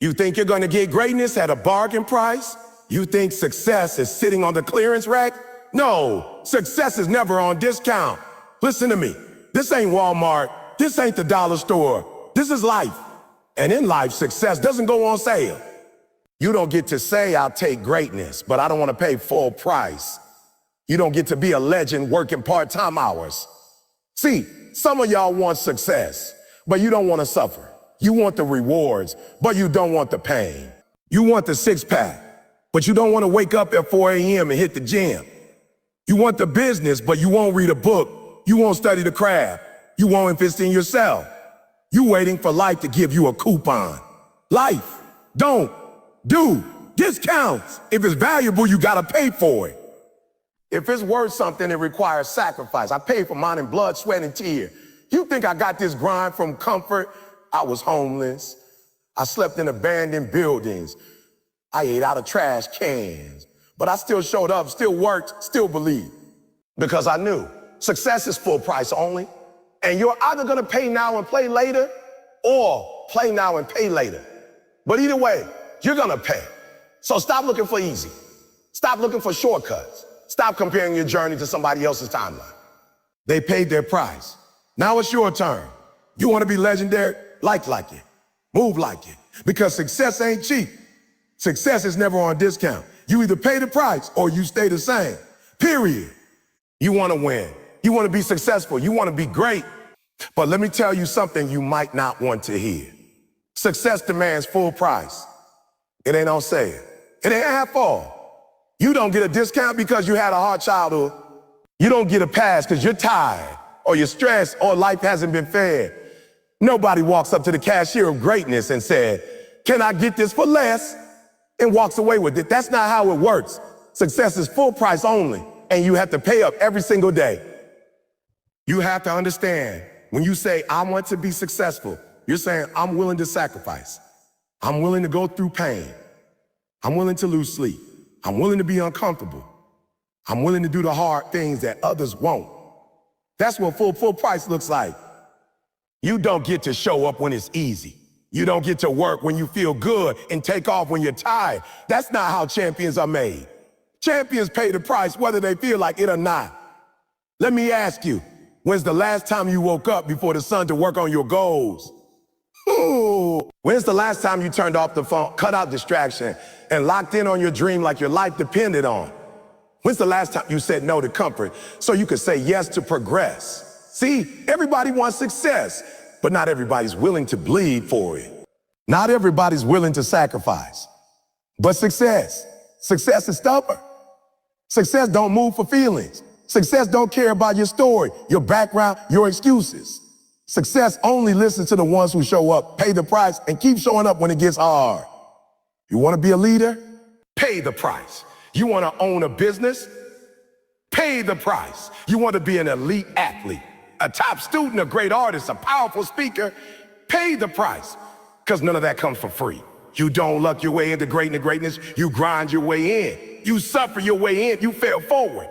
You think you're going to get greatness at a bargain price? You think success is sitting on the clearance rack? No, success is never on discount. Listen to me. This ain't Walmart. This ain't the dollar store. This is life. And in life, success doesn't go on sale. You don't get to say, I'll take greatness, but I don't want to pay full price. You don't get to be a legend working part-time hours. See, some of y'all want success, but you don't want to suffer. You want the rewards, but you don't want the pain. You want the six-pack, but you don't want to wake up at 4 a.m. and hit the gym. You want the business, but you won't read a book. You won't study the craft. You won't invest in yourself. You waiting for life to give you a coupon. Life don't do discounts. If it's valuable, you gotta pay for it. If it's worth something, it requires sacrifice. I paid for mine in blood, sweat, and tears. You think I got this grind from comfort? I was homeless. I slept in abandoned buildings. I ate out of trash cans. But I still showed up, still worked, still believed. Because I knew success is full price only. And you're either gonna pay now and play later, or play now and pay later. But either way, you're gonna pay. So stop looking for easy. Stop looking for shortcuts. Stop comparing your journey to somebody else's timeline. They paid their price. Now it's your turn. You wanna be legendary? Like it. Move like it. Because success ain't cheap. Success is never on discount. You either pay the price or you stay the same. Period. You wanna win. You wanna be successful. You wanna be great. But let me tell you something you might not want to hear. Success demands full price. It ain't on sale. It ain't half off. You don't get a discount because you had a hard childhood. You don't get a pass because you're tired or you're stressed or life hasn't been fair. Nobody walks up to the cashier of greatness and said, "Can I get this for less?" and walks away with it. That's not how it works. Success is full price only, and you have to pay up every single day. You have to understand, when you say, "I want to be successful," you're saying, "I'm willing to sacrifice. I'm willing to go through pain. I'm willing to lose sleep. I'm willing to be uncomfortable. I'm willing to do the hard things that others won't." That's what full price looks like. You don't get to show up when it's easy. You don't get to work when you feel good and take off when you're tired. That's not how champions are made. Champions pay the price whether they feel like it or not. Let me ask you, when's the last time you woke up before the sun to work on your goals? Ooh. When's the last time you turned off the phone, cut out distraction, and locked in on your dream like your life depended on? When's the last time you said no to comfort so you could say yes to progress? See, everybody wants success, but not everybody's willing to bleed for it. Not everybody's willing to sacrifice. But success is stubborn. Success don't move for feelings. Success don't care about your story, your background, your excuses. Success only listens to the ones who show up, pay the price, and keep showing up when it gets hard. You want to be a leader? Pay the price. You want to own a business? Pay the price. You want to be an elite athlete, a top student, a great artist, a powerful speaker? Pay the price, because none of that comes for free. You don't luck your way into greatness. You grind your way in. You suffer your way in. You fail forward.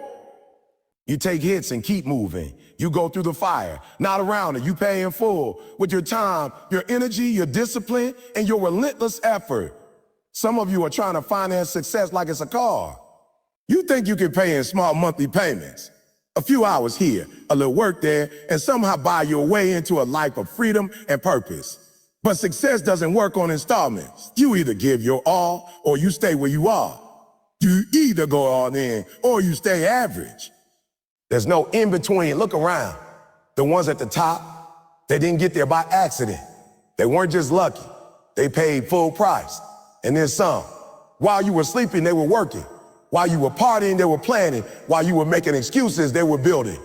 You take hits and keep moving. You go through the fire, not around it. You pay in full with your time, your energy, your discipline, and your relentless effort. Some of you are trying to finance success like it's a car. You think you can pay in small monthly payments, a few hours here, a little work there, and somehow buy your way into a life of freedom and purpose. But success doesn't work on installments. You either give your all or you stay where you are. You either go all in or you stay average. There's no in between. Look around. The ones at the top, they didn't get there by accident. They weren't just lucky. They paid full price. And then some. While you were sleeping, they were working. While you were partying, they were planning. While you were making excuses, they were building.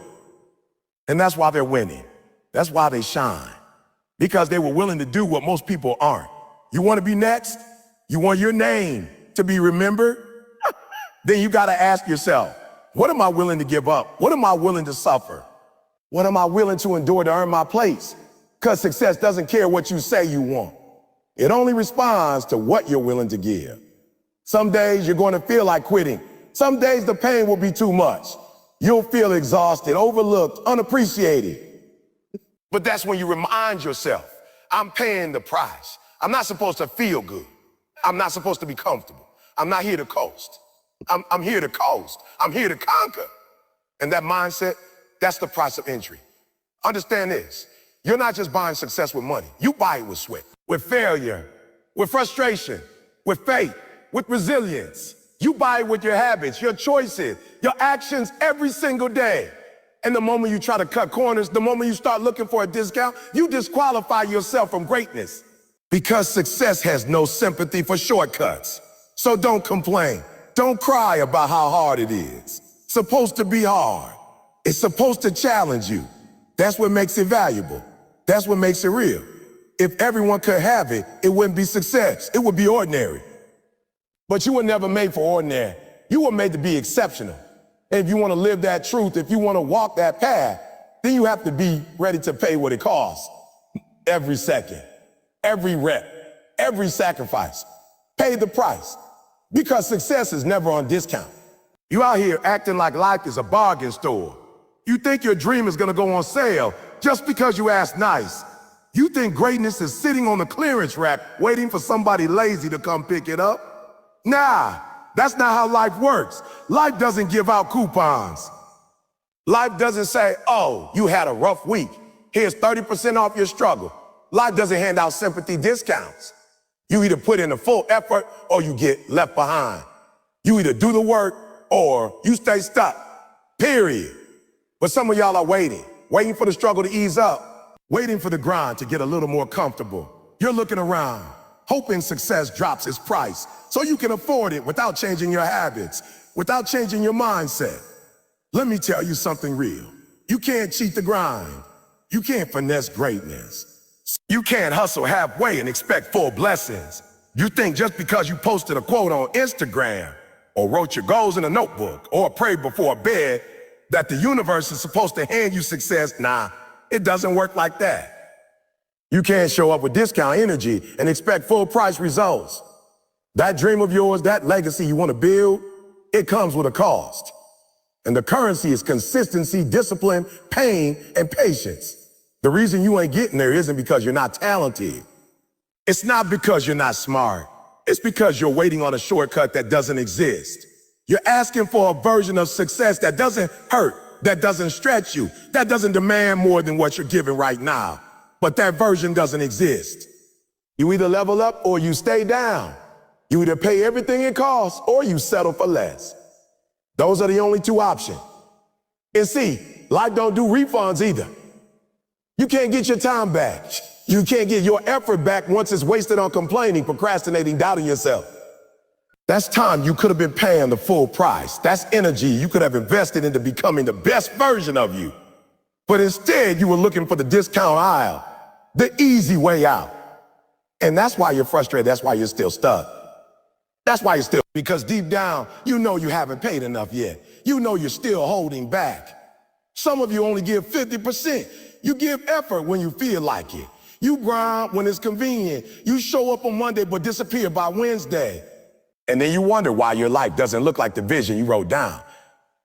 And that's why they're winning. That's why they shine. Because they were willing to do what most people aren't. You want to be next? You want your name to be remembered? Then you got to ask yourself, what am I willing to give up? What am I willing to suffer? What am I willing to endure to earn my place? Because success doesn't care what you say you want. It only responds to what you're willing to give. Some days you're going to feel like quitting. Some days the pain will be too much. You'll feel exhausted, overlooked, unappreciated. But that's when you remind yourself, I'm paying the price. I'm not supposed to feel good. I'm not supposed to be comfortable. I'm not here to coast. I'm here to coast. I'm here to conquer. And that mindset, that's the price of entry. Understand this. You're not just buying success with money. You buy it with sweat, with failure, with frustration, with faith, with resilience. You buy it with your habits, your choices, your actions every single day. And the moment you try to cut corners, the moment you start looking for a discount, you disqualify yourself from greatness. Because success has no sympathy for shortcuts. So don't complain. Don't cry about how hard it is. It's supposed to be hard. It's supposed to challenge you. That's what makes it valuable. That's what makes it real. If everyone could have it, it wouldn't be success. It would be ordinary. But you were never made for ordinary. You were made to be exceptional. And if you want to live that truth, if you want to walk that path, then you have to be ready to pay what it costs. Every second, every rep, every sacrifice. Pay the price. Because success is never on discount. You out here acting like life is a bargain store. You think your dream is going to go on sale just because you asked nice. You think greatness is sitting on the clearance rack waiting for somebody lazy to come pick it up? Nah, that's not how life works. Life doesn't give out coupons. Life doesn't say, oh, you had a rough week. Here's 30% off your struggle. Life doesn't hand out sympathy discounts. You either put in a full effort or you get left behind. You either do the work or you stay stuck, period. But some of y'all are waiting for the struggle to ease up, waiting for the grind to get a little more comfortable. You're looking around, hoping success drops its price so you can afford it without changing your habits, without changing your mindset. Let me tell you something real. You can't cheat the grind. You can't finesse greatness. You can't hustle halfway and expect full blessings. You think just because you posted a quote on Instagram or wrote your goals in a notebook or prayed before bed that the universe is supposed to hand you success. Nah, it doesn't work like that. You can't show up with discount energy and expect full price results. That dream of yours, that legacy you want to build, it comes with a cost. And the currency is consistency, discipline, pain, and patience. The reason you ain't getting there isn't because you're not talented. It's not because you're not smart. It's because you're waiting on a shortcut that doesn't exist. You're asking for a version of success that doesn't hurt, that doesn't stretch you, that doesn't demand more than what you're giving right now. But that version doesn't exist. You either level up or you stay down. You either pay everything it costs or you settle for less. Those are the only two options. And see, life don't do refunds either. You can't get your time back. You can't get your effort back once it's wasted on complaining, procrastinating, doubting yourself. That's time you could have been paying the full price. That's energy you could have invested into becoming the best version of you. But instead, you were looking for the discount aisle, the easy way out. And that's why you're frustrated. That's why you're still stuck. That's why you're still, because deep down, you know you haven't paid enough yet. You know you're still holding back. Some of you only give 50%. You give effort when you feel like it. You grind when it's convenient. You show up on Monday but disappear by Wednesday. And then you wonder why your life doesn't look like the vision you wrote down.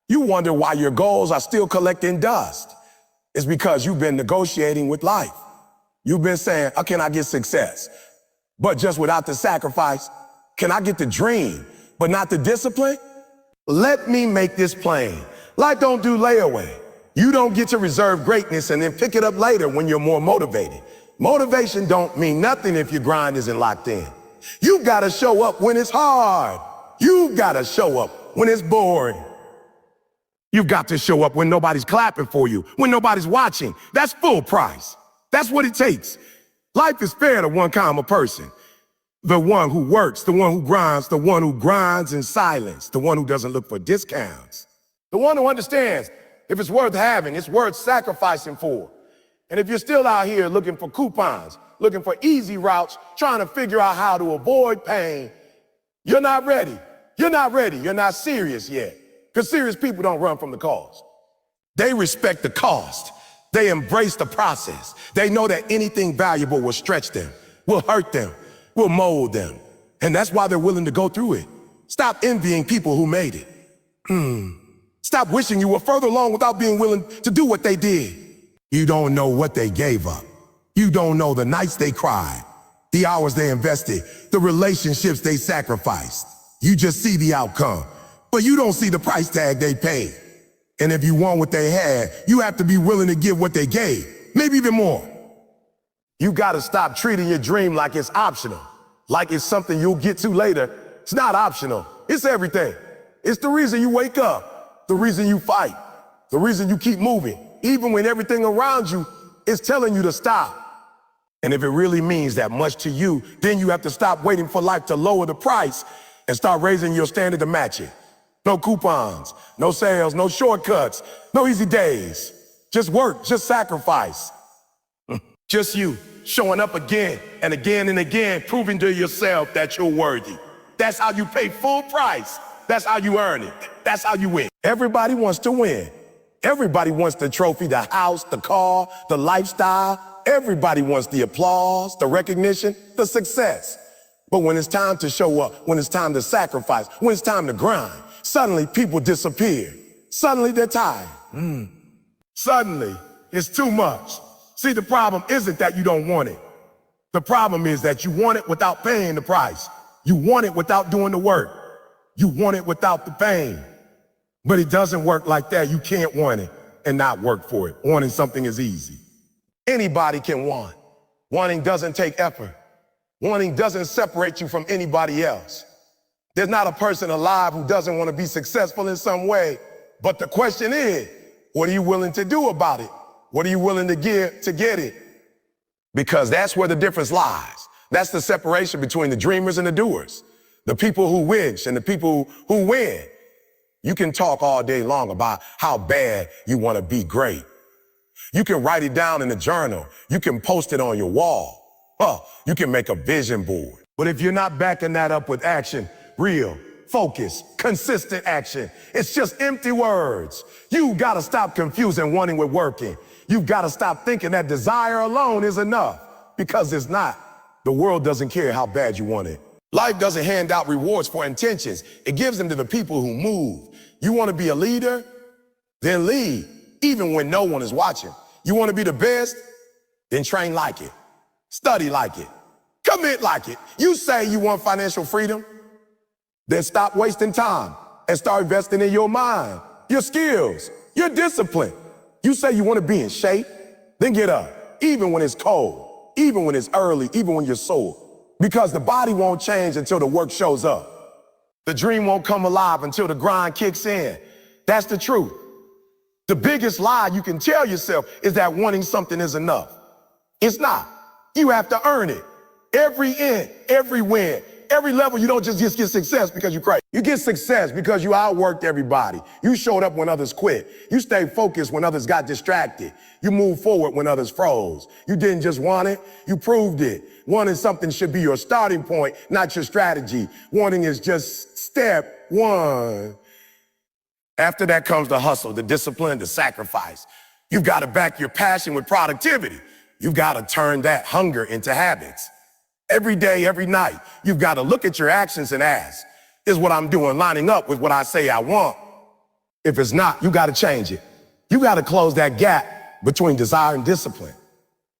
You wonder why your goals are still collecting dust. It's because you've been negotiating with life. You've been saying, how can I get success? But just without the sacrifice, can I get the dream, but not the discipline? Let me make this plain. Life don't do layaway. You don't get to reserve greatness and then pick it up later when you're more motivated. Motivation don't mean nothing if your grind isn't locked in. You gotta show up when it's hard. You gotta show up when it's boring. You've got to show up when nobody's clapping for you, when nobody's watching. That's full price. That's what it takes. Life is fair to one kind of person. The one who works, the one who grinds in silence, the one who doesn't look for discounts. The one who understands if it's worth having, it's worth sacrificing for. And if you're still out here looking for coupons, looking for easy routes, trying to figure out how to avoid pain, you're not ready. You're not ready. You're not serious yet. Because serious people don't run from the cost. They respect the cost. They embrace the process. They know that anything valuable will stretch them, will hurt them, will mold them. And that's why they're willing to go through it. Stop envying people who made it. Stop wishing you were further along without being willing to do what they did. You don't know what they gave up. You don't know the nights they cried. the hours they invested, the relationships they sacrificed. You just see the outcome, but you don't see the price tag they paid. And if you want what they had, you have to be willing to give what they gave, maybe even more. You gotta stop treating your dream like it's optional, like it's something you'll get to later. It's not optional, it's everything. It's the reason you wake up, the reason you fight, the reason you keep moving, even when everything around you is telling you to stop. And if it really means that much to you, then you have to stop waiting for life to lower the price and start raising your standard to match it. No coupons, no sales, no shortcuts, no easy days. Just work, just sacrifice. Just you showing up again and again and again, proving to yourself that you're worthy. That's how you pay full price. That's how you earn it. That's how you win. Everybody wants to win. Everybody wants the trophy, the house, the car, the lifestyle. Everybody wants the applause, the recognition, the success. But when it's time to show up, when it's time to sacrifice, when it's time to grind, suddenly people disappear. Suddenly they're tired. Suddenly it's too much. See, the problem isn't that you don't want it. The problem is that you want it without paying the price. You want it without doing the work. You want it without the pain. But it doesn't work like that. You can't want it and not work for it. Wanting something is easy. Anybody can want. Wanting doesn't take effort. Wanting doesn't separate you from anybody else. There's not a person alive who doesn't want to be successful in some way. But the question is, what are you willing to do about it? What are you willing to give to get it? Because that's where the difference lies. That's the separation between the dreamers and the doers. The people who wish and the people who win. You can talk all day long about how bad you want to be great. You can write it down in a journal. You can post it on your wall. You can make a vision board. But if you're not backing that up with action, real, focus, consistent action, it's just empty words. You gotta stop confusing wanting with working. You've gotta stop thinking that desire alone is enough, because it's not. The world doesn't care how bad you want it. Life doesn't hand out rewards for intentions. It gives them to the people who move. You wanna be a leader? Then lead, even when no one is watching. You wanna be the best? Then train like it. Study like it. Commit like it. You say you want financial freedom? Then stop wasting time and start investing in your mind, your skills, your discipline. You say you want to be in shape? Then get up, even when it's cold, even when it's early, even when you're sore. Because the body won't change until the work shows up. The dream won't come alive until the grind kicks in. That's the truth. The biggest lie you can tell yourself is that wanting something is enough. It's not. You have to earn it. Every in, every win, every level. You don't just get success because you crazy. You get success because you outworked everybody. You showed up when others quit. You stayed focused when others got distracted. You moved forward when others froze. You didn't just want it, you proved it. Wanting something should be your starting point, not your strategy. Wanting is just step one. After that comes the hustle, the discipline, the sacrifice. You've got to back your passion with productivity. You've got to turn that hunger into habits. Every day, every night, you've got to look at your actions and ask, is what I'm doing lining up with what I say I want? If it's not, you got to change it. You got to close that gap between desire and discipline.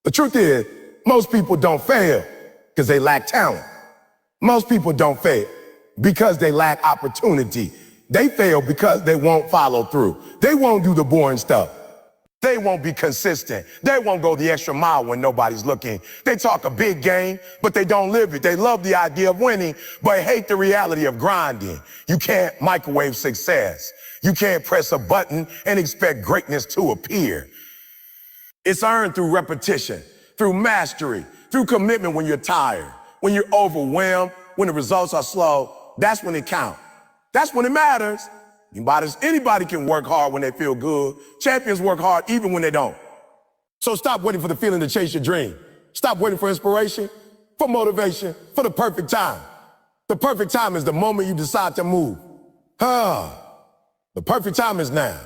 The truth is, most people don't fail because they lack talent. Most people don't fail because they lack opportunity. They fail because they won't follow through. They won't do the boring stuff. They won't be consistent. They won't go the extra mile when nobody's looking. They talk a big game, but they don't live it. They love the idea of winning, but hate the reality of grinding. You can't microwave success. You can't press a button and expect greatness to appear. It's earned through repetition, through mastery, through commitment when you're tired, when you're overwhelmed, when the results are slow. That's when it counts. That's when it matters. Anybody can work hard when they feel good. Champions work hard even when they don't. So stop waiting for the feeling to chase your dream. Stop waiting for inspiration, for motivation, for the perfect time. The perfect time is the moment you decide to move. The perfect time is now.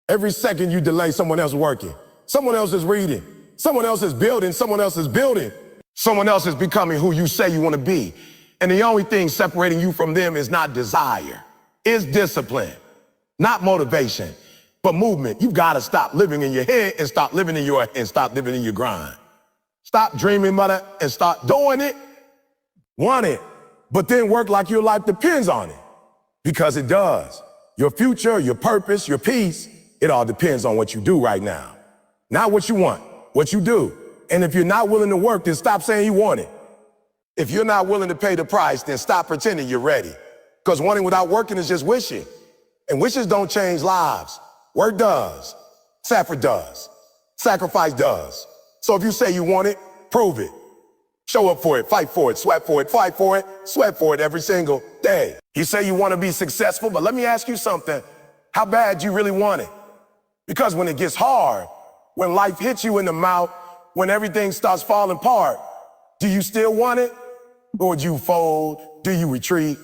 Every second you delay, someone else working. Someone else is reading. Someone else is building. Someone else is building. Someone else is becoming who you say you want to be. And the only thing separating you from them is not desire. It's discipline, not motivation, but movement. You've got to stop living in your head and stop living in your grind. Stop dreaming about it and start doing it. Want it, but then work like your life depends on it. Because it does. Your future, your purpose, your peace, it all depends on what you do right now. Not what you want, what you do. And if you're not willing to work, then stop saying you want it. If you're not willing to pay the price, then stop pretending you're ready. Because wanting without working is just wishing. And wishes don't change lives. Work does. Safford does. Sacrifice does. So if you say you want it, prove it. Show up for it, fight for it, sweat for it, fight for it, sweat for it every single day. You say you want to be successful, but let me ask you something. How bad do you really want it? Because when it gets hard, when life hits you in the mouth, when everything starts falling apart, do you still want it? Or do you fold? Do you retreat?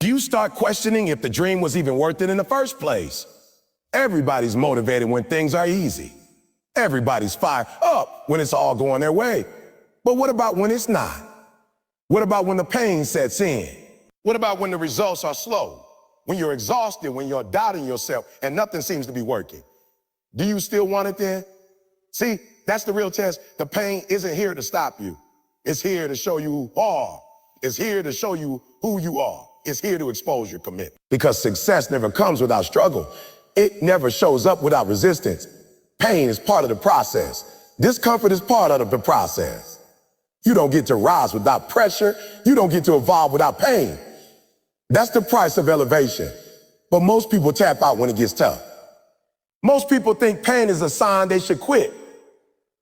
Do you start questioning if the dream was even worth it in the first place? Everybody's motivated when things are easy. Everybody's fired up when it's all going their way. But what about when it's not? What about when the pain sets in? What about when the results are slow? When you're exhausted, when you're doubting yourself and nothing seems to be working? Do you still want it then? See, that's the real test. The pain isn't here to stop you. It's here to show you who you are. It's here to show you who you are. It's here to expose your commitment. Because success never comes without struggle. It never shows up without resistance. Pain is part of the process. Discomfort is part of the process. You don't get to rise without pressure. You don't get to evolve without pain. That's the price of elevation. But most people tap out when it gets tough. Most people think pain is a sign they should quit.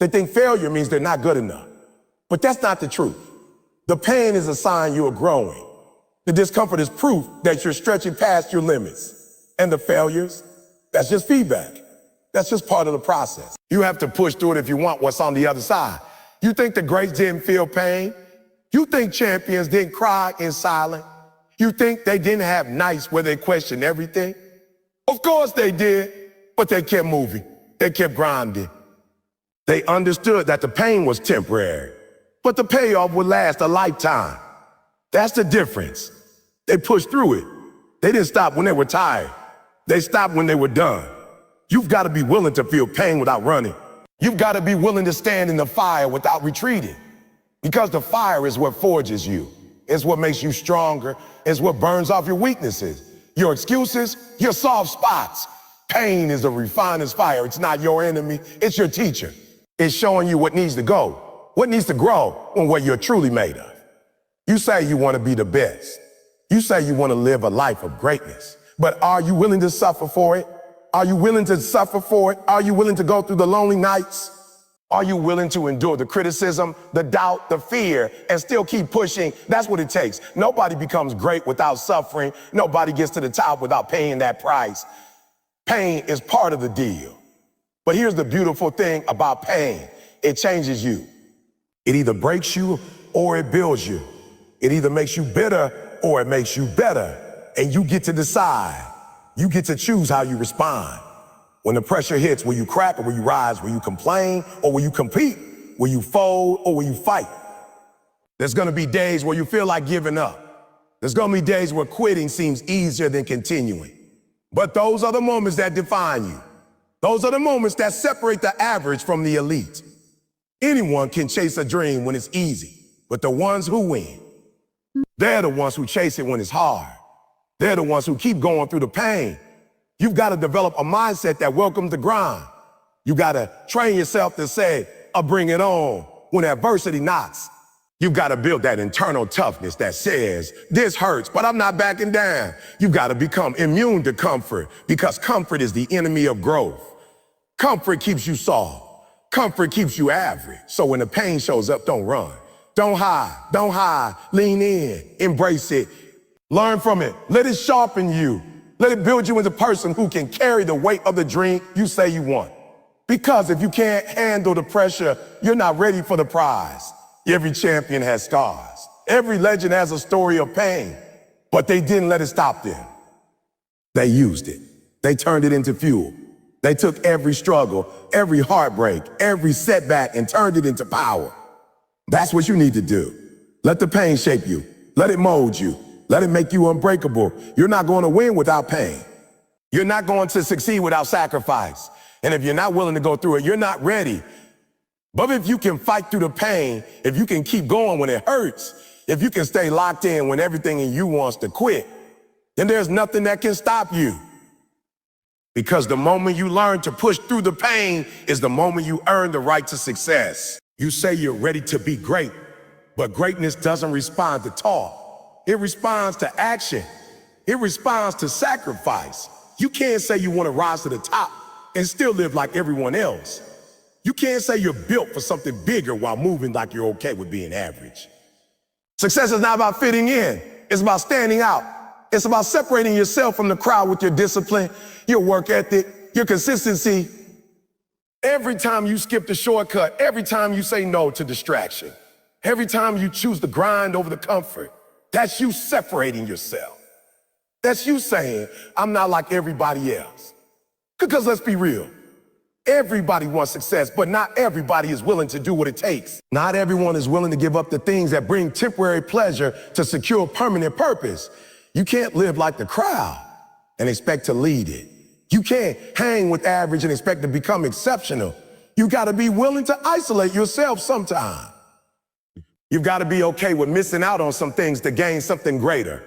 They think failure means they're not good enough. But that's not the truth. The pain is a sign you are growing. The discomfort is proof that you're stretching past your limits. And the failures, that's just feedback. That's just part of the process. You have to push through it if you want what's on the other side. You think the greats didn't feel pain? You think champions didn't cry in silence? You think they didn't have nights where they questioned everything? Of course they did, but they kept moving. They kept grinding. They understood that the pain was temporary, but the payoff would last a lifetime. That's the difference. They pushed through it. They didn't stop when they were tired. They stopped when they were done. You've got to be willing to feel pain without running. You've got to be willing to stand in the fire without retreating. Because the fire is what forges you. It's what makes you stronger. It's what burns off your weaknesses, your excuses, your soft spots. Pain is the refiner's fire. It's not your enemy. It's your teacher. It's showing you what needs to go, what needs to grow, and what you're truly made of. You say you want to be the best. You say you want to live a life of greatness. But are you willing to suffer for it? Are you willing to suffer for it? Are you willing to go through the lonely nights? Are you willing to endure the criticism, the doubt, the fear, and still keep pushing? That's what it takes. Nobody becomes great without suffering. Nobody gets to the top without paying that price. Pain is part of the deal. But here's the beautiful thing about pain. It changes you. It either breaks you or it builds you. It either makes you bitter or it makes you better. And you get to decide. You get to choose how you respond. When the pressure hits, will you crack or will you rise? Will you complain or will you compete? Will you fold or will you fight? There's gonna be days where you feel like giving up. There's gonna be days where quitting seems easier than continuing. But those are the moments that define you. Those are the moments that separate the average from the elite. Anyone can chase a dream when it's easy, but the ones who win, they're the ones who chase it when it's hard. They're the ones who keep going through the pain. You've got to develop a mindset that welcomes the grind. You got to train yourself to say, I'll bring it on when adversity knocks. You've got to build that internal toughness that says, this hurts, but I'm not backing down. You've got to become immune to comfort because comfort is the enemy of growth. Comfort keeps you soft. Comfort keeps you average. So when the pain shows up, don't run. Don't hide. Don't hide. Lean in. Embrace it. Learn from it. Let it sharpen you. Let it build you into a person who can carry the weight of the dream you say you want. Because if you can't handle the pressure, you're not ready for the prize. Every champion has scars. Every legend has a story of pain. But they didn't let it stop them. They used it. They turned it into fuel. They took every struggle, every heartbreak, every setback and turned it into power. That's what you need to do. Let the pain shape you. Let it mold you. Let it make you unbreakable. You're not going to win without pain. You're not going to succeed without sacrifice. And if you're not willing to go through it, you're not ready. But if you can fight through the pain, if you can keep going when it hurts, if you can stay locked in when everything in you wants to quit, then there's nothing that can stop you. Because the moment you learn to push through the pain is the moment you earn the right to success. You say you're ready to be great, but greatness doesn't respond to talk. It responds to action. It responds to sacrifice. You can't say you want to rise to the top and still live like everyone else. You can't say you're built for something bigger while moving like you're okay with being average. Success is not about fitting in. It's about standing out. It's about separating yourself from the crowd with your discipline, your work ethic, your consistency. Every time you skip the shortcut, every time you say no to distraction, every time you choose the grind over the comfort, that's you separating yourself. That's you saying, I'm not like everybody else. Because let's be real, everybody wants success, but not everybody is willing to do what it takes. Not everyone is willing to give up the things that bring temporary pleasure to secure permanent purpose. You can't live like the crowd and expect to lead it. You can't hang with average and expect to become exceptional. You gotta be willing to isolate yourself sometime. You've gotta be okay with missing out on some things to gain something greater.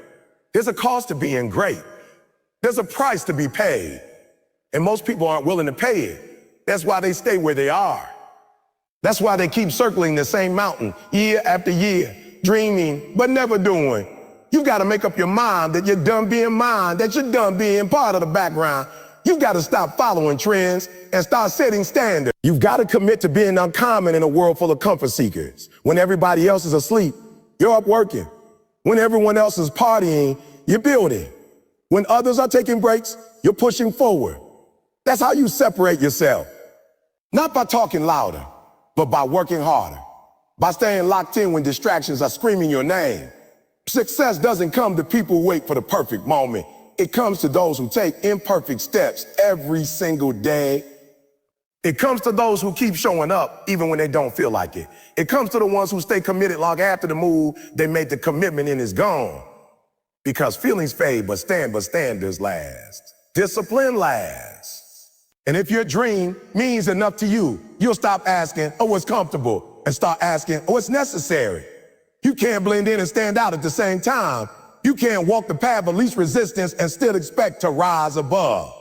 There's a cost to being great. There's a price to be paid. And most people aren't willing to pay it. That's why they stay where they are. That's why they keep circling the same mountain year after year, dreaming, but never doing. You've got to make up your mind that you're done being mine, that you're done being part of the background. You've got to stop following trends and start setting standards. You've got to commit to being uncommon in a world full of comfort seekers. When everybody else is asleep, you're up working. When everyone else is partying, you're building. When others are taking breaks, you're pushing forward. That's how you separate yourself. Not by talking louder, but by working harder. By staying locked in when distractions are screaming your name. Success doesn't come to people who wait for the perfect moment. It comes to those who take imperfect steps every single day. It comes to those who keep showing up even when they don't feel like it. It comes to the ones who stay committed long after the move they made the commitment in is gone. Because feelings fade, but standards last. Discipline lasts. And if your dream means enough to you, you'll stop asking, oh, what's comfortable, and start asking, oh, what's necessary. You can't blend in and stand out at the same time. You can't walk the path of least resistance and still expect to rise above.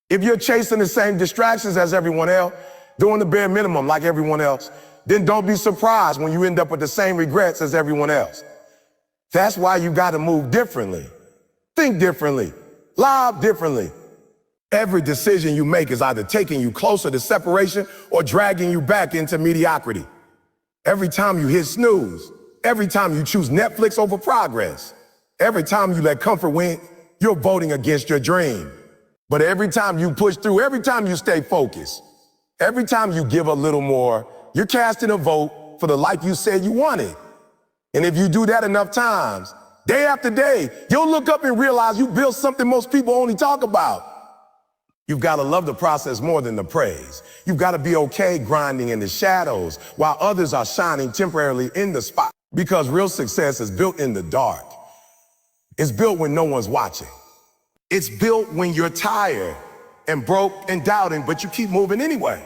If you're chasing the same distractions as everyone else, doing the bare minimum like everyone else, then don't be surprised when you end up with the same regrets as everyone else. That's why you got to move differently, think differently, live differently. Every decision you make is either taking you closer to separation or dragging you back into mediocrity. Every time you hit snooze, every time you choose Netflix over progress, every time you let comfort win, you're voting against your dream. But every time you push through, every time you stay focused, every time you give a little more, you're casting a vote for the life you said you wanted. And if you do that enough times, day after day, you'll look up and realize you built something most people only talk about. You've got to love the process more than the praise. You've got to be okay grinding in the shadows while others are shining temporarily in the spot. Because real success is built in the dark. It's built when no one's watching. It's built when you're tired and broke and doubting, but you keep moving anyway.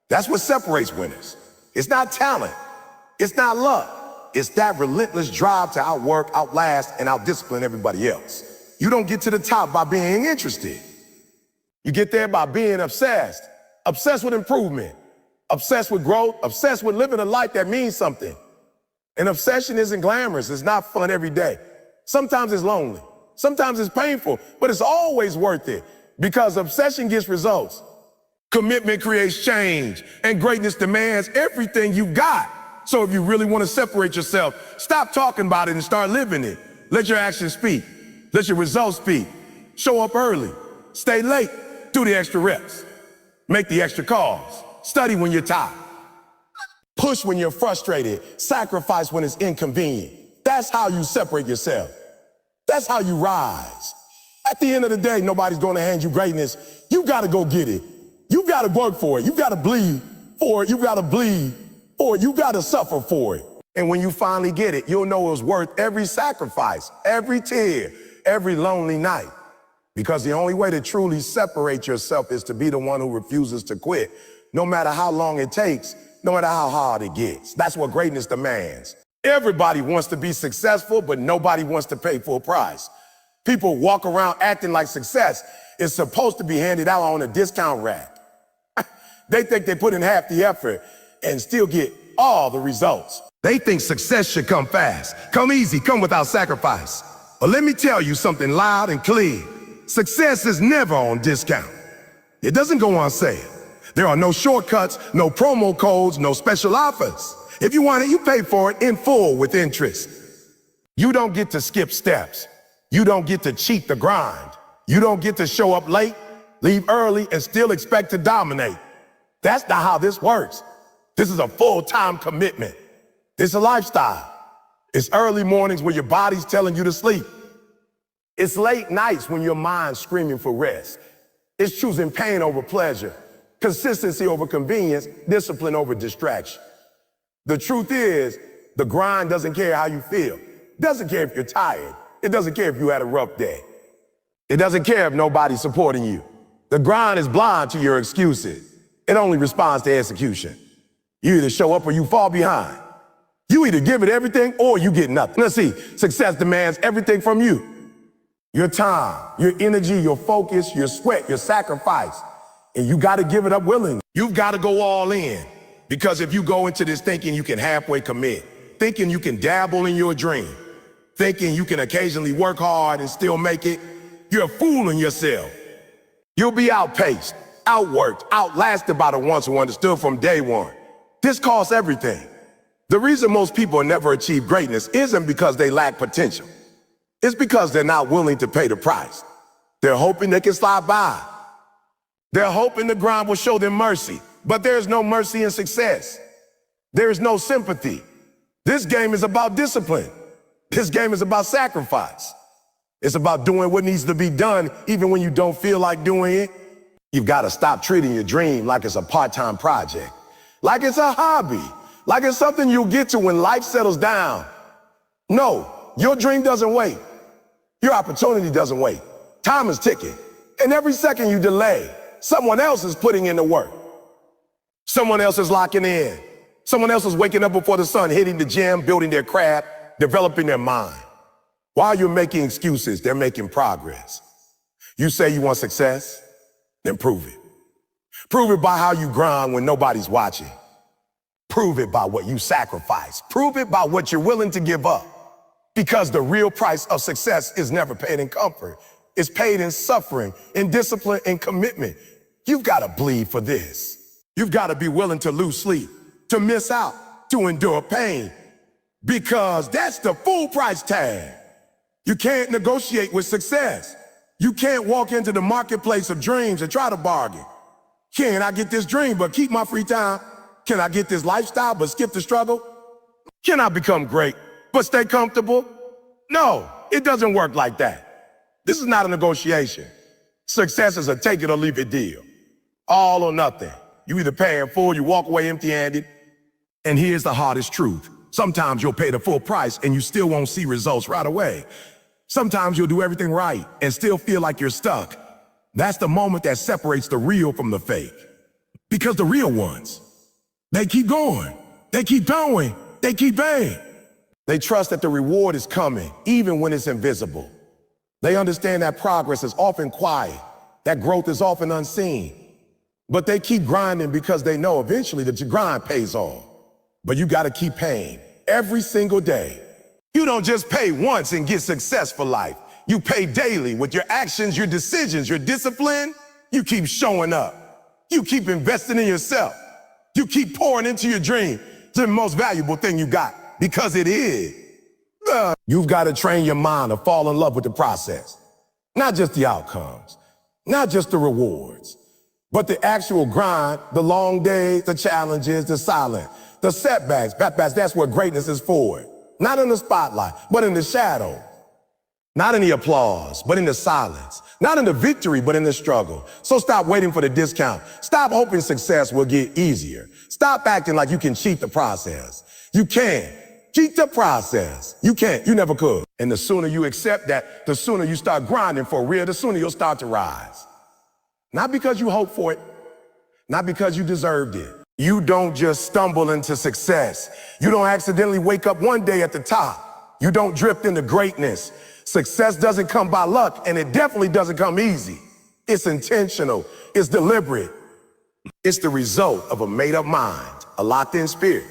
That's what separates winners. It's not talent. It's not luck. It's that relentless drive to outwork, outlast, and outdiscipline everybody else. You don't get to the top by being interested. You get there by being obsessed. Obsessed with improvement. Obsessed with growth. Obsessed with living a life that means something. And obsession isn't glamorous. It's not fun every day. Sometimes it's lonely. Sometimes it's painful, but it's always worth it because obsession gets results. Commitment creates change, and greatness demands everything you got. So if you really want to separate yourself, stop talking about it and start living it. Let your actions speak. Let your results speak. Show up early. Stay late. Do the extra reps. Make the extra calls. Study when you're tired. Push when you're frustrated. Sacrifice when it's inconvenient. That's how you separate yourself. That's how you rise. At the end of the day, nobody's going to hand you greatness. You got to go get it. You got to work for it. You got to bleed for it. You got to bleed for it. You got to suffer for it. And when you finally get it, you'll know it was worth every sacrifice, every tear, every lonely night. Because the only way to truly separate yourself is to be the one who refuses to quit. No matter how long it takes, no matter how hard it gets. That's what greatness demands. Everybody wants to be successful, but nobody wants to pay full price. People walk around acting like success is supposed to be handed out on a discount rack. They think they put in half the effort and still get all the results. They think success should come fast, come easy, come without sacrifice. But let me tell you something loud and clear. Success is never on discount. It doesn't go on sale. There are no shortcuts, no promo codes, no special offers. If you want it, you pay for it in full with interest. You don't get to skip steps. You don't get to cheat the grind. You don't get to show up late, leave early, and still expect to dominate. That's not how this works. This is a full-time commitment. It's a lifestyle. It's early mornings when your body's telling you to sleep. It's late nights when your mind's screaming for rest. It's choosing pain over pleasure, consistency over convenience, discipline over distraction. The truth is, the grind doesn't care how you feel. It doesn't care if you're tired. It doesn't care if you had a rough day. It doesn't care if nobody's supporting you. The grind is blind to your excuses. It only responds to execution. You either show up or you fall behind. You either give it everything or you get nothing. Let's see, success demands everything from you. Your time, your energy, your focus, your sweat, your sacrifice. And you gotta give it up willingly. You've gotta go all in. Because if you go into this thinking you can halfway commit, thinking you can dabble in your dream, thinking you can occasionally work hard and still make it, you're fooling yourself. You'll be outpaced, outworked, outlasted by the ones who understood from day one. This costs everything. The reason most people never achieve greatness isn't because they lack potential. It's because they're not willing to pay the price. They're hoping they can slide by. They're hoping the grind will show them mercy, but there's no mercy in success. There is no sympathy. This game is about discipline. This game is about sacrifice. It's about doing what needs to be done even when you don't feel like doing it. You've got to stop treating your dream like it's a part-time project, like it's a hobby, like it's something you'll get to when life settles down. No, your dream doesn't wait. Your opportunity doesn't wait. Time is ticking. And every second you delay, someone else is putting in the work. Someone else is locking in. Someone else is waking up before the sun, hitting the gym, building their craft, developing their mind. While you're making excuses, they're making progress. You say you want success, then prove it. Prove it by how you grind when nobody's watching. Prove it by what you sacrifice. Prove it by what you're willing to give up. Because the real price of success is never paid in comfort. It's paid in suffering, in discipline, in commitment. You've got to bleed for this. You've got to be willing to lose sleep, to miss out, to endure pain. Because that's the full price tag. You can't negotiate with success. You can't walk into the marketplace of dreams and try to bargain. Can I get this dream but keep my free time? Can I get this lifestyle but skip the struggle? Can I become great but stay comfortable? No, it doesn't work like that. This is not a negotiation. Success is a take it or leave it deal. All or nothing. You either pay in full, you walk away empty-handed. And here's the hardest truth. Sometimes you'll pay the full price and you still won't see results right away. Sometimes you'll do everything right and still feel like you're stuck. That's the moment that separates the real from the fake. Because the real ones, they keep going, they keep going, they keep banging. They trust that the reward is coming, even when it's invisible. They understand that progress is often quiet, that growth is often unseen. But they keep grinding because they know eventually that your grind pays off. But you gotta keep paying every single day. You don't just pay once and get success for life. You pay daily with your actions, your decisions, your discipline. You keep showing up. You keep investing in yourself. You keep pouring into your dream. It's the most valuable thing you got, because it is. You've got to train your mind to fall in love with the process. Not just the outcomes, not just the rewards, but the actual grind, the long days, the challenges, the silence, the setbacks. That's what greatness is for. Not in the spotlight, but in the shadow. Not in the applause, but in the silence. Not in the victory, but in the struggle. So stop waiting for the discount. Stop hoping success will get easier. Stop acting like you can cheat the process. You can't. Cheat the process. You can't. You never could. And the sooner you accept that, the sooner you start grinding for real, the sooner you'll start to rise. Not because you hoped for it, not because you deserved it. You don't just stumble into success. You don't accidentally wake up one day at the top. You don't drift into greatness. Success doesn't come by luck, and it definitely doesn't come easy. It's intentional. It's deliberate. It's the result of a made-up mind, a locked-in spirit,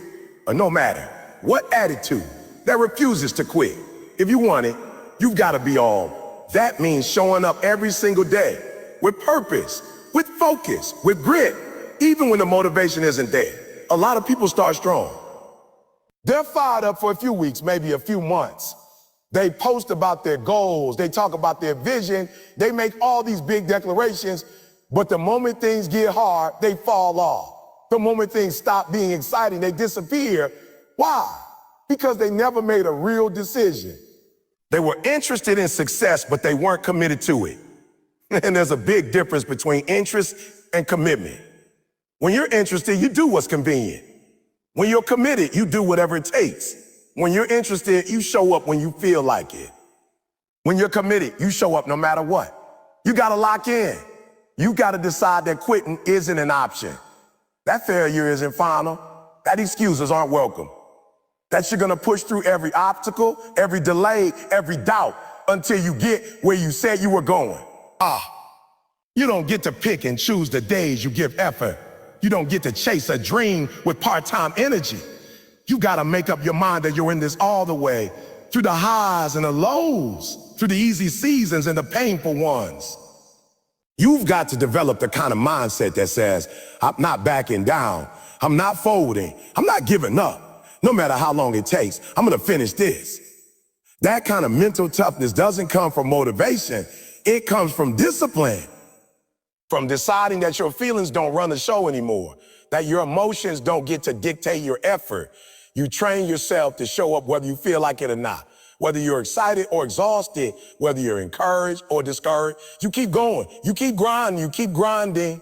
or no matter what attitude that refuses to quit. If you want it, you've got to be all. That means showing up every single day with purpose, with focus, with grit, even when the motivation isn't there. A lot of people start strong. They're fired up for a few weeks, maybe a few months. They post about their goals. They talk about their vision. They make all these big declarations. But the moment things get hard, they fall off. The moment things stop being exciting, they disappear. Why? Because they never made a real decision. They were interested in success, but they weren't committed to it. And there's a big difference between interest and commitment. When you're interested, you do what's convenient. When you're committed, you do whatever it takes. When you're interested, you show up when you feel like it. When you're committed, you show up no matter what. You gotta lock in. You gotta decide that quitting isn't an option. That failure isn't final. That excuses aren't welcome. That you're gonna push through every obstacle, every delay, every doubt until you get where you said you were going. You don't get to pick and choose the days you give effort. You don't get to chase a dream with part-time energy. You gotta make up your mind that you're in this all the way, through the highs and the lows, through the easy seasons and the painful ones. You've got to develop the kind of mindset that says, I'm not backing down, I'm not folding, I'm not giving up. No matter how long it takes, I'm gonna finish this. That kind of mental toughness doesn't come from motivation, it comes from discipline. From deciding that your feelings don't run the show anymore, that your emotions don't get to dictate your effort. You train yourself to show up whether you feel like it or not. Whether you're excited or exhausted, whether you're encouraged or discouraged, you keep going, you keep grinding, you keep grinding.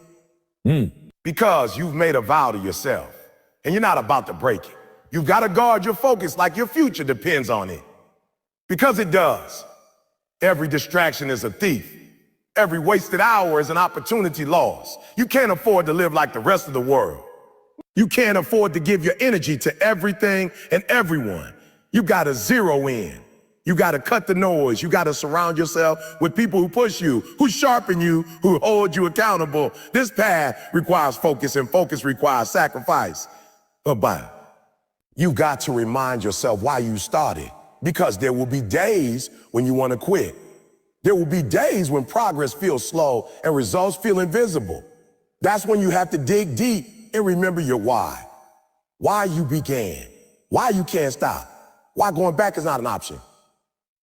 Because you've made a vow to yourself, and you're not about to break it. You've got to guard your focus like your future depends on it. Because it does. Every distraction is a thief. Every wasted hour is an opportunity lost. You can't afford to live like the rest of the world. You can't afford to give your energy to everything and everyone. You gotta zero in. You gotta cut the noise. You gotta surround yourself with people who push you, who sharpen you, who hold you accountable. This path requires focus, and focus requires sacrifice. But you got to remind yourself why you started, because there will be days when you want to quit. There will be days when progress feels slow and results feel invisible. That's when you have to dig deep and remember your why. Why you began. Why you can't stop. Why going back is not an option.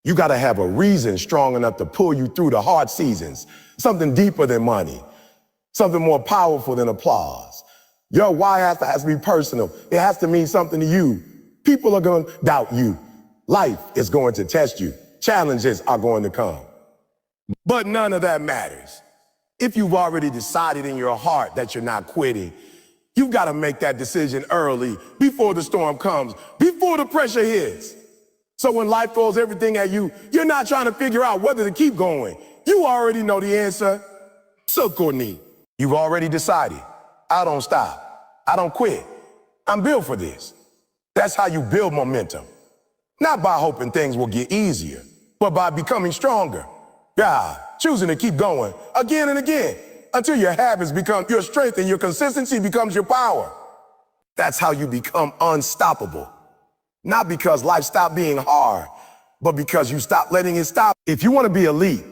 You got to have a reason strong enough to pull you through the hard seasons. Something deeper than money. Something more powerful than applause. Your why has to be personal. It has to mean something to you. People are going to doubt you. Life is going to test you. Challenges are going to come. But none of that matters. If you've already decided in your heart that you're not quitting, you've got to make that decision early, before the storm comes, before the pressure hits. So when life throws everything at you, you're not trying to figure out whether to keep going. You already know the answer. So, Courtney, you've already decided. I don't stop. I don't quit. I'm built for this. That's how you build momentum. Not by hoping things will get easier, but by becoming stronger. Yeah, choosing to keep going again and again until your habits become your strength and your consistency becomes your power. That's how you become unstoppable. Not because life stopped being hard, but because you stopped letting it stop. If you want to be elite,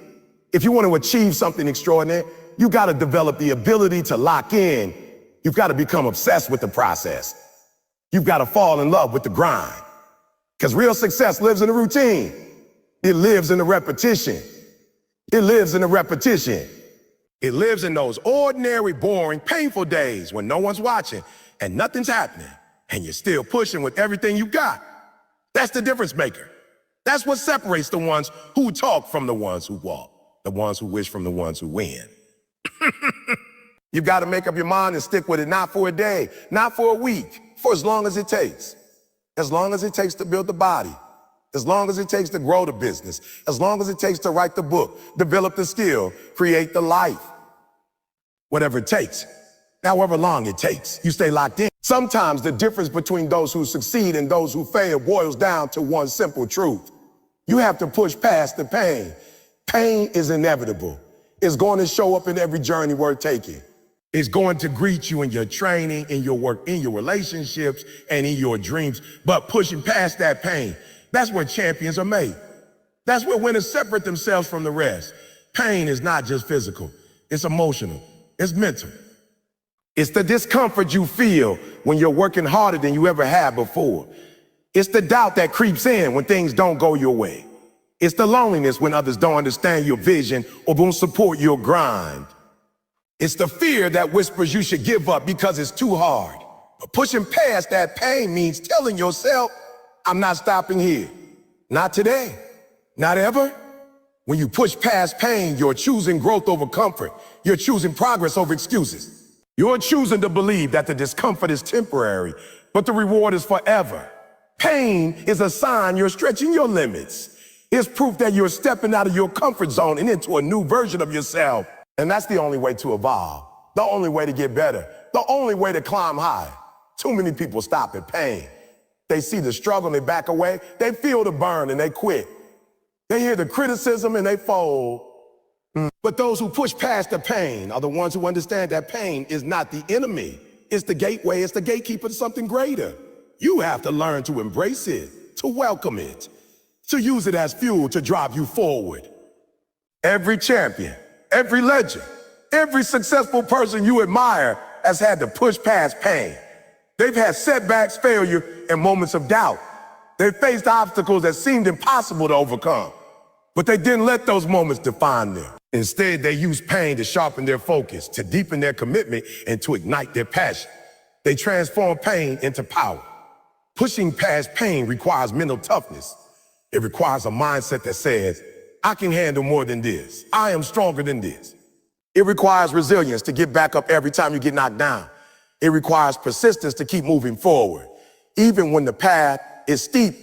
if you want to achieve something extraordinary, you got to develop the ability to lock in. You've got to become obsessed with the process. You've got to fall in love with the grind. Because real success lives in the routine. It lives in the repetition. It lives in the repetition. It lives in those ordinary, boring, painful days when no one's watching and nothing's happening and you're still pushing with everything you got. That's the difference maker. That's what separates the ones who talk from the ones who walk, the ones who wish from the ones who win. You've got to make up your mind and stick with it, not for a day, not for a week, for as long as it takes. As long as it takes to build the body. As long as it takes to grow the business, as long as it takes to write the book, develop the skill, create the life. Whatever it takes. However long it takes, you stay locked in. Sometimes the difference between those who succeed and those who fail boils down to one simple truth. You have to push past the pain. Pain is inevitable. It's going to show up in every journey worth taking. It's going to greet you in your training, in your work, in your relationships, and in your dreams. But pushing past that pain, that's where champions are made. That's where winners separate themselves from the rest. Pain is not just physical. It's emotional. It's mental. It's the discomfort you feel when you're working harder than you ever have before. It's the doubt that creeps in when things don't go your way. It's the loneliness when others don't understand your vision or won't support your grind. It's the fear that whispers you should give up because it's too hard. But pushing past that pain means telling yourself, I'm not stopping here. Not today. Not ever. When you push past pain, you're choosing growth over comfort. You're choosing progress over excuses. You're choosing to believe that the discomfort is temporary, but the reward is forever. Pain is a sign you're stretching your limits. It's proof that you're stepping out of your comfort zone and into a new version of yourself. And that's the only way to evolve, the only way to get better, the only way to climb high. Too many people stop at pain. They see the struggle and they back away. They feel the burn and they quit. They hear the criticism and they fold. But those who push past the pain are the ones who understand that pain is not the enemy. It's the gateway, it's the gatekeeper to something greater. You have to learn to embrace it, to welcome it, to use it as fuel to drive you forward. Every champion, every legend, every successful person you admire has had to push past pain. They've had setbacks, failure, and moments of doubt. They've faced obstacles that seemed impossible to overcome. But they didn't let those moments define them. Instead, they used pain to sharpen their focus, to deepen their commitment, and to ignite their passion. They transformed pain into power. Pushing past pain requires mental toughness. It requires a mindset that says, I can handle more than this. I am stronger than this. It requires resilience to get back up every time you get knocked down. It requires persistence to keep moving forward, even when the path is steep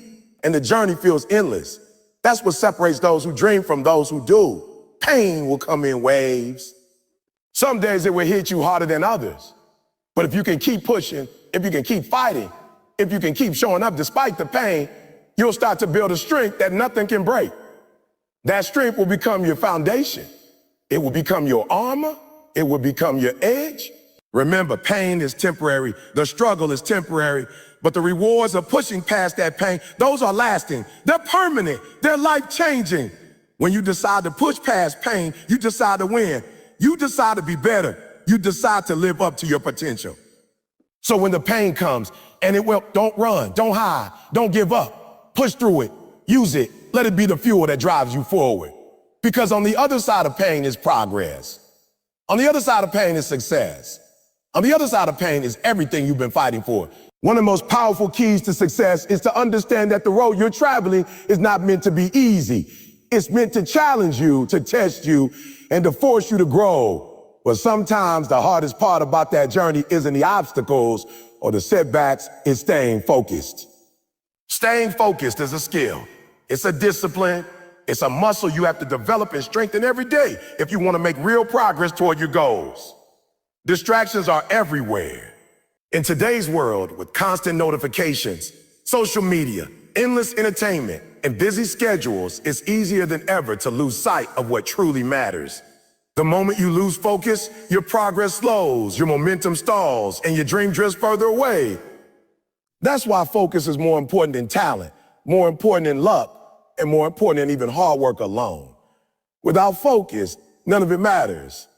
and the journey feels endless. That's what separates those who dream from those who do. Pain will come in waves. Some days it will hit you harder than others. But if you can keep pushing, if you can keep fighting, if you can keep showing up despite the pain, you'll start to build a strength that nothing can break. That strength will become your foundation. It will become your armor. It will become your edge. Remember, pain is temporary. The struggle is temporary. But the rewards of pushing past that pain, those are lasting. They're permanent. They're life-changing. When you decide to push past pain, you decide to win. You decide to be better. You decide to live up to your potential. So when the pain comes, and it will, don't run, don't hide, don't give up. Push through it. Use it. Let it be the fuel that drives you forward. Because on the other side of pain is progress. On the other side of pain is success. On the other side of pain is everything you've been fighting for. One of the most powerful keys to success is to understand that the road you're traveling is not meant to be easy. It's meant to challenge you, to test you, and to force you to grow. But sometimes the hardest part about that journey isn't the obstacles or the setbacks, it's staying focused. Staying focused is a skill. It's a discipline. It's a muscle you have to develop and strengthen every day if you want to make real progress toward your goals. Distractions are everywhere. In today's world, with constant notifications, social media, endless entertainment, and busy schedules, it's easier than ever to lose sight of what truly matters. The moment you lose focus, your progress slows, your momentum stalls, and your dream drifts further away. That's why focus is more important than talent, more important than luck, and more important than even hard work alone. Without focus, none of it matters.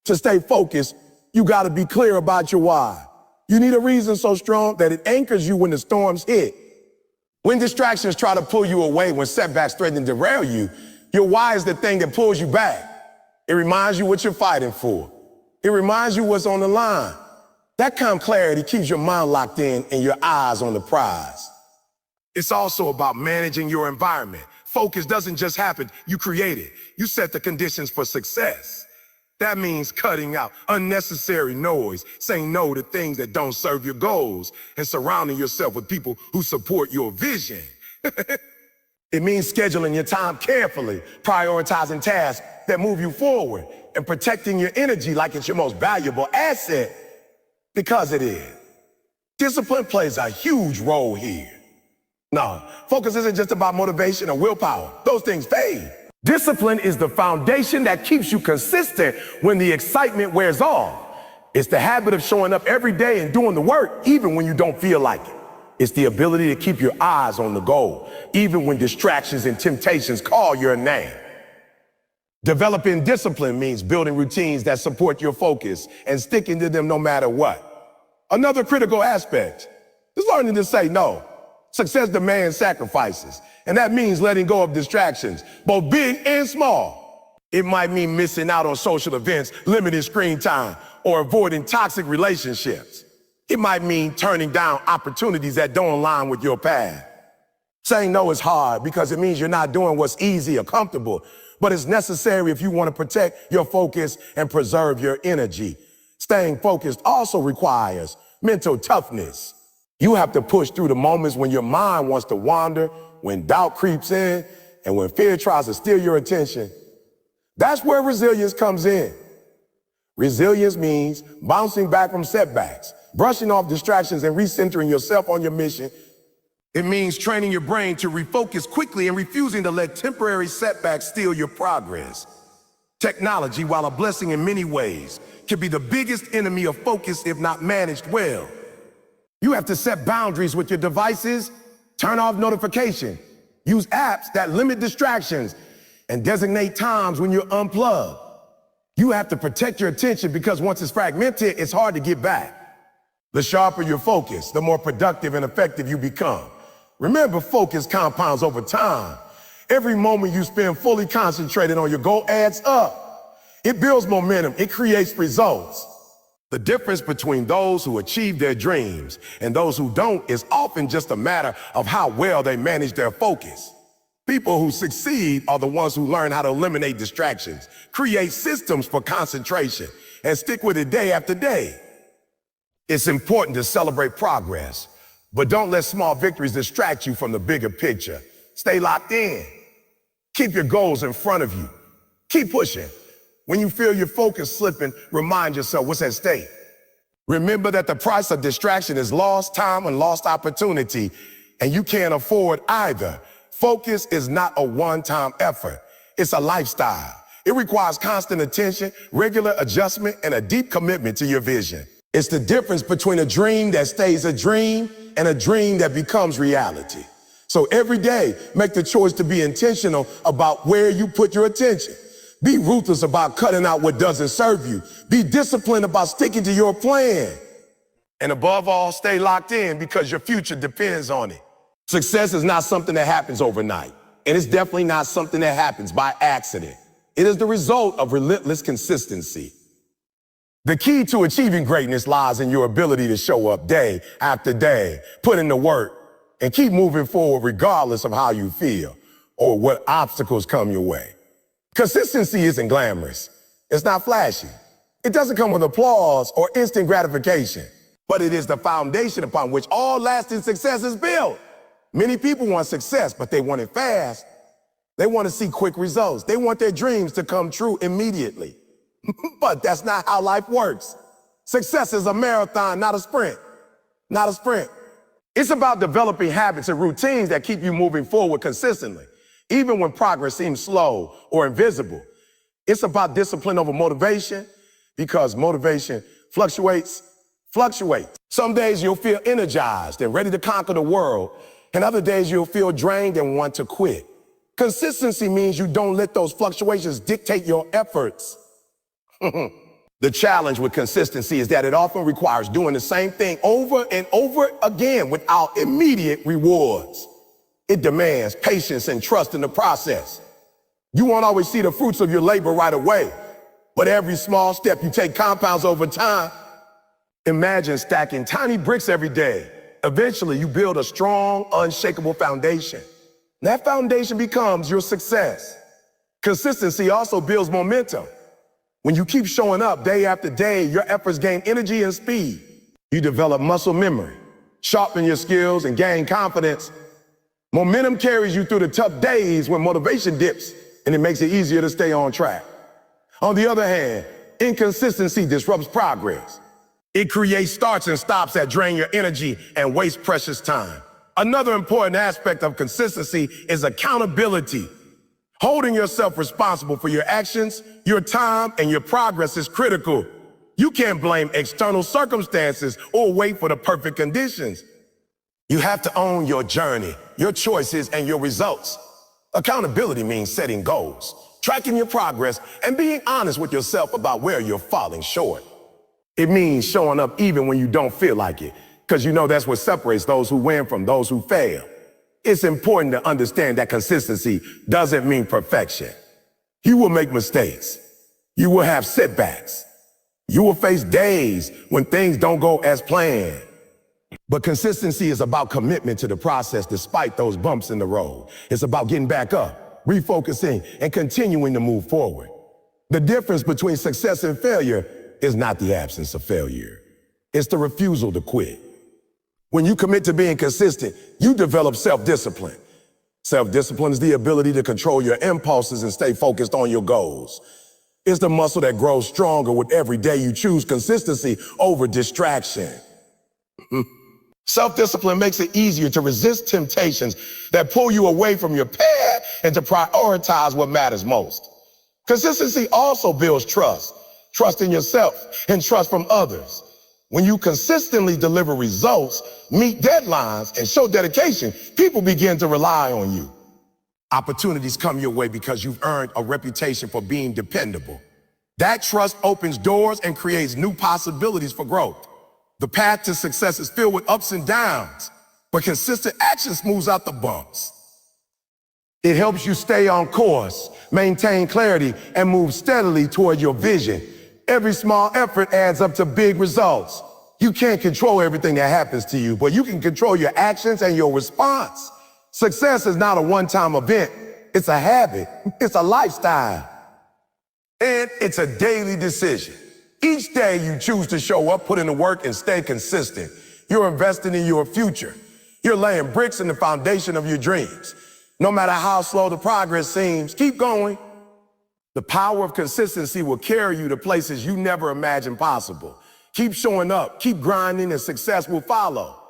To stay focused, you gotta be clear about your why. You need a reason so strong that it anchors you when the storms hit. When distractions try to pull you away, when setbacks threaten to derail you, your why is the thing that pulls you back. It reminds you what you're fighting for. It reminds you what's on the line. That calm clarity keeps your mind locked in and your eyes on the prize. It's also about managing your environment. Focus doesn't just happen, you create it. You set the conditions for success. That means cutting out unnecessary noise, saying no to things that don't serve your goals, and surrounding yourself with people who support your vision. It means scheduling your time carefully, prioritizing tasks that move you forward, and protecting your energy like it's your most valuable asset. Because it is. Discipline plays a huge role here. No, focus isn't just about motivation or willpower. Those things fade. Discipline is the foundation that keeps you consistent when the excitement wears off. It's the habit of showing up every day and doing the work, even when you don't feel like it. It's the ability to keep your eyes on the goal, even when distractions and temptations call your name. Developing discipline means building routines that support your focus and sticking to them no matter what. Another critical aspect is learning to say no. Success demands sacrifices, and that means letting go of distractions, both big and small. It might mean missing out on social events, limiting screen time, or avoiding toxic relationships. It might mean turning down opportunities that don't align with your path. Saying no is hard because it means you're not doing what's easy or comfortable, but it's necessary if you want to protect your focus and preserve your energy. Staying focused also requires mental toughness. You have to push through the moments when your mind wants to wander, when doubt creeps in, and when fear tries to steal your attention. That's where resilience comes in. Resilience means bouncing back from setbacks, brushing off distractions and recentering yourself on your mission. It means training your brain to refocus quickly and refusing to let temporary setbacks steal your progress. Technology, while a blessing in many ways, can be the biggest enemy of focus if not managed well. You have to set boundaries with your devices, turn off notifications, use apps that limit distractions, and designate times when you're unplugged. You have to protect your attention because once it's fragmented, it's hard to get back. The sharper your focus, the more productive and effective you become. Remember, focus compounds over time. Every moment you spend fully concentrated on your goal adds up. It builds momentum, it creates results. The difference between those who achieve their dreams and those who don't is often just a matter of how well they manage their focus. People who succeed are the ones who learn how to eliminate distractions, create systems for concentration, and stick with it day after day. It's important to celebrate progress, but don't let small victories distract you from the bigger picture. Stay locked in. Keep your goals in front of you. Keep pushing. When you feel your focus slipping, remind yourself what's at stake. Remember that the price of distraction is lost time and lost opportunity, and you can't afford either. Focus is not a one-time effort. It's a lifestyle. It requires constant attention, regular adjustment, and a deep commitment to your vision. It's the difference between a dream that stays a dream and a dream that becomes reality. So every day, make the choice to be intentional about where you put your attention. Be ruthless about cutting out what doesn't serve you. Be disciplined about sticking to your plan. And above all, stay locked in because your future depends on it. Success is not something that happens overnight, and it's definitely not something that happens by accident. It is the result of relentless consistency. The key to achieving greatness lies in your ability to show up day after day, put in the work, and keep moving forward regardless of how you feel or what obstacles come your way. Consistency isn't glamorous. It's not flashy. It doesn't come with applause or instant gratification, but it is the foundation upon which all lasting success is built. Many people want success, but they want it fast. They want to see quick results. They want their dreams to come true immediately. But that's not how life works. Success is a marathon, not a sprint. Not a sprint. It's about developing habits and routines that keep you moving forward consistently, even when progress seems slow or invisible. It's about discipline over motivation because motivation fluctuates. Some days you'll feel energized and ready to conquer the world, and other days you'll feel drained and want to quit. Consistency means you don't let those fluctuations dictate your efforts. The challenge with consistency is that it often requires doing the same thing over and over again without immediate rewards. It demands patience and trust in the process. You won't always see the fruits of your labor right away, but every small step you take compounds over time. Imagine stacking tiny bricks every day. Eventually, you build a strong, unshakable foundation. That foundation becomes your success. Consistency also builds momentum. When you keep showing up day after day, your efforts gain energy and speed. You develop muscle memory, sharpen your skills, and gain confidence. Momentum carries you through the tough days when motivation dips, and it makes it easier to stay on track. On the other hand, inconsistency disrupts progress. It creates starts and stops that drain your energy and waste precious time. Another important aspect of consistency is accountability. Holding yourself responsible for your actions, your time, and your progress is critical. You can't blame external circumstances or wait for the perfect conditions. You have to own your journey, your choices, and your results. Accountability means setting goals, tracking your progress, and being honest with yourself about where you're falling short. It means showing up even when you don't feel like it, because you know that's what separates those who win from those who fail. It's important to understand that consistency doesn't mean perfection. You will make mistakes. You will have setbacks. You will face days when things don't go as planned. But consistency is about commitment to the process despite those bumps in the road. It's about getting back up, refocusing, and continuing to move forward. The difference between success and failure is not the absence of failure. It's the refusal to quit. When you commit to being consistent, you develop self-discipline. Self-discipline is the ability to control your impulses and stay focused on your goals. It's the muscle that grows stronger with every day you choose consistency over distraction. Self-discipline makes it easier to resist temptations that pull you away from your path and to prioritize what matters most. Consistency also builds trust in yourself and trust from others. When you consistently deliver results, meet deadlines, and show dedication, people begin to rely on you. Opportunities come your way because you've earned a reputation for being dependable. That trust opens doors and creates new possibilities for growth. The path to success is filled with ups and downs, but consistent action smooths out the bumps. It helps you stay on course, maintain clarity, and move steadily toward your vision. Every small effort adds up to big results. You can't control everything that happens to you, but you can control your actions and your response. Success is not a one-time event. It's a habit. It's a lifestyle. And it's a daily decision. Each day you choose to show up, put in the work, and stay consistent. You're investing in your future. You're laying bricks in the foundation of your dreams. No matter how slow the progress seems, keep going. The power of consistency will carry you to places you never imagined possible. Keep showing up, keep grinding, and success will follow.